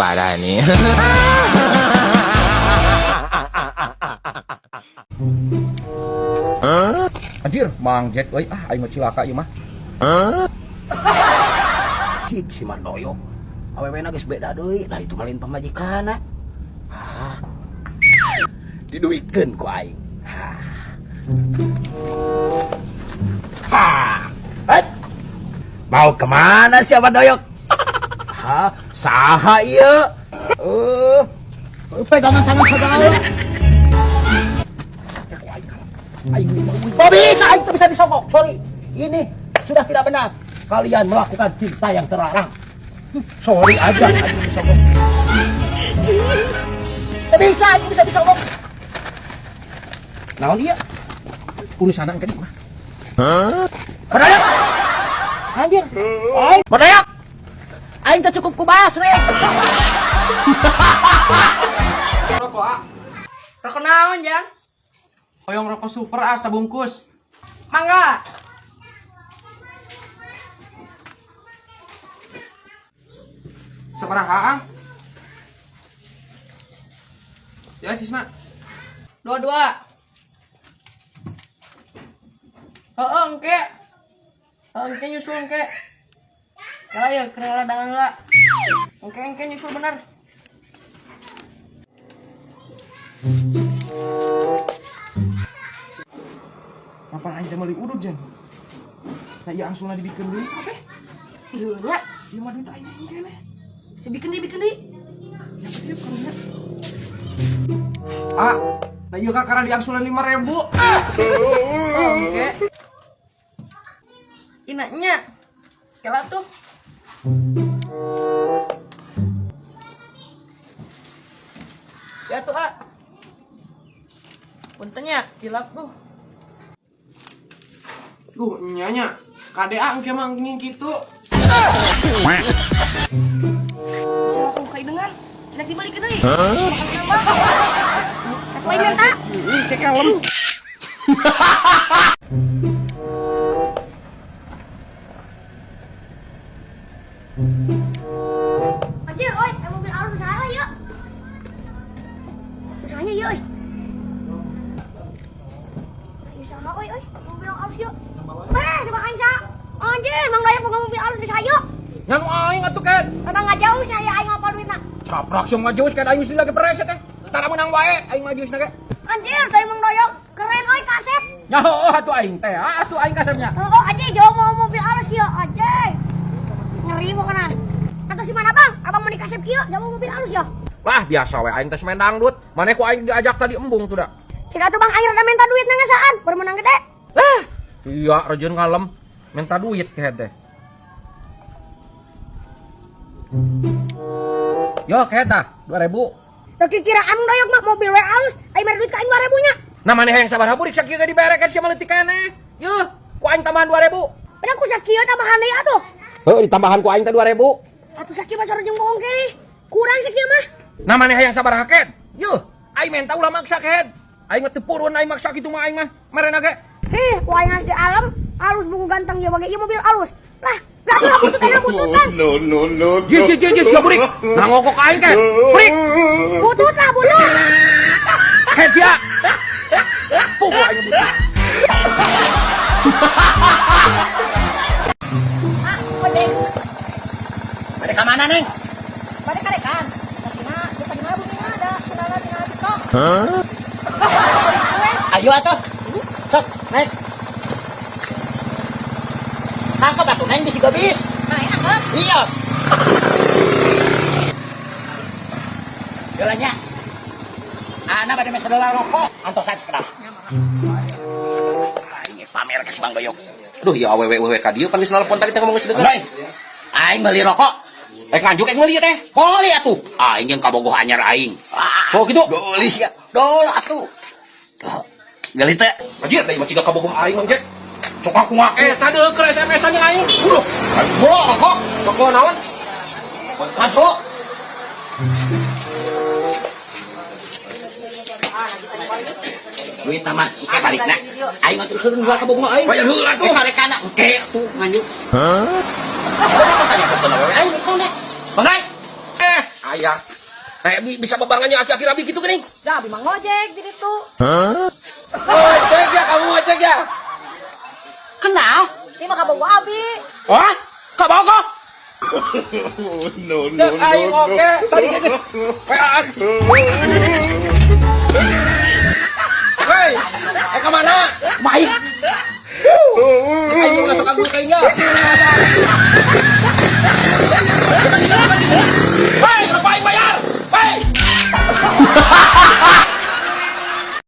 parah nih. Anjir, Mang Jack, euy, aing mah cilaka ieu mah. Cik si Mardoyo. Awewe geus beda deui, lah itu malin pamajikanna. Diduitkeun ku aing. Mau kemana si Mardoyo? Saha ieu? Pegangan tangan saudara. Aing bisa disogok. Sorry, ini sudah tidak benar. Kalian melakukan cinta yang terlarang. Sorry aja, aing disogok. Bisa, aing bisa disogok. Naon dia? Urusan aing tadi mah. Berdaya! Anjir! Berdaya! Aing teh cukup kubas, we. Rokok ah. Rokok naon, Jang? Hoyong rokok super asa bungkus. Mangga. Sabaraha ang? Ya sisna. Dua-dua. Engke. Engke nyusul engke. Ya kenal dengan heula. Engke nyusul bener. Apa aing teh meuli udud jen? Nah ieu angsuna dibikeun deui kabeh. Ieu nya, ieu mah duit aing keneh. Si bikeun deui. Ya siap karunya. Nah ieu ka karena diangsuna 5.000. Oke. Inanya. Kela tuh. Ya tuh, Puntennya, hilap tuh. Duh, nyanya. KDA engke mah nging kitu. Silakan kai dengar. Cedak dibalikeun deui. Makan nambah. Satu lagi minta. Teh kalem. Aja, oi, mobil alus usaha yuk. Usahanya yuk, oi. Usaha, oi, mobil alus yuk. Coba anca. Anjir, Mang Dayang boga mobil alus usaha yuk. Nyanu aing atuh kan. Karena nggak jauh saya aing ngapal duitna. Caprak sih ngajeus kan aing mesti lagi preset teh. Tara menang wae aing ngajeusna ge. Anjir, kayak Mang Dayang keren, oi, kasep. Nyaho atuh aing teh, atuh aing kasepnya. Oh, aja jauh mau mobil alus yuk, aja. Ngeri mau kena. Atau si mana bang? Abang mau dikasep kieu, jauh mobil alus yuk. Wah biasa we aing teh main dangdut. Maneh ku aing diajak tadi embung tuh da. Cik atuh bang aing rada minta duit nangasaan, baru menang gede. Lah, iya rejeun ngalem minta duit ke teh. Yo keeta 2000. Tapi kiraan doyok mah mobil we alus, aing mere duit ka aing 2000 nya. Nah maneh yang sabar hapurik sakieu ge diberekeun sia mah leutik keneh. Yeuh, ku aing tambahan 2000. Bener ku sakieu tambahan deui atuh. Heuh ditambahan ku aing teh 2000. Atuh sakieu mah sareng bohong kene. Kurang sakieu mah. Nah maneh yang sabar haket. Yeuh, aing menta ulah maksa kehet. Aing mah teu purun aing maksa kitu mah aing mah. Marena ge. Heh, ku aing di alam, alus bungu ganteng ya bage ieu mobil alus. Lah, gak pernah bututan. No. Jis, ya burik. Nangokok aing ke. Burik. Butut lah, butut. He sia. Pugu aing butut. Bade ka mana, Neng? Bade karekan. Sakina, di mana bumina ada kendala tina TikTok. Ayo atuh. Sok, naik. Tangkap atuh Neng bisi gobis. Nah, enak kan? Ios. Jalannya. Ana bade mesa dolar rokok, antos saja kedap. Aing pamer ke Bang Bayok. Aduh, ya awewe ka dieu pan geus nelpon tadi teh ngomong geus deukeut. Aing beli rokok. Nganjuk aing meuli teh. Boleh atuh. Aing jeung kabogoh anyar aing. Oh kitu. Gelis ya. Dol atuh. Gelis teh. Anjir, da masih kabogoh aing mah Jack. Sok aku ngake tadi ke SMS-nya aing. Udah. Bohong kok. Rokok naon? Masuk. Duit taman, oke balikna. Aing mah terus dua kabogoh aing. Bayar heula tuh harekana. Oke tuh nganjuk. Hah? Aing mana? Bangrai. Ayo ya. Bisa bebarengannya aki-aki rabi gitu gini. Dah, bimang ngojek di situ. Ngojek ya, kamu ngojek ya? Kenal? Ini mah kabogo abi. Hah? Kak Bogo? Cek aing oke. Tadi geus. Weaan. Hei, kemana? Baik. Aing udah sok agul kayaknya.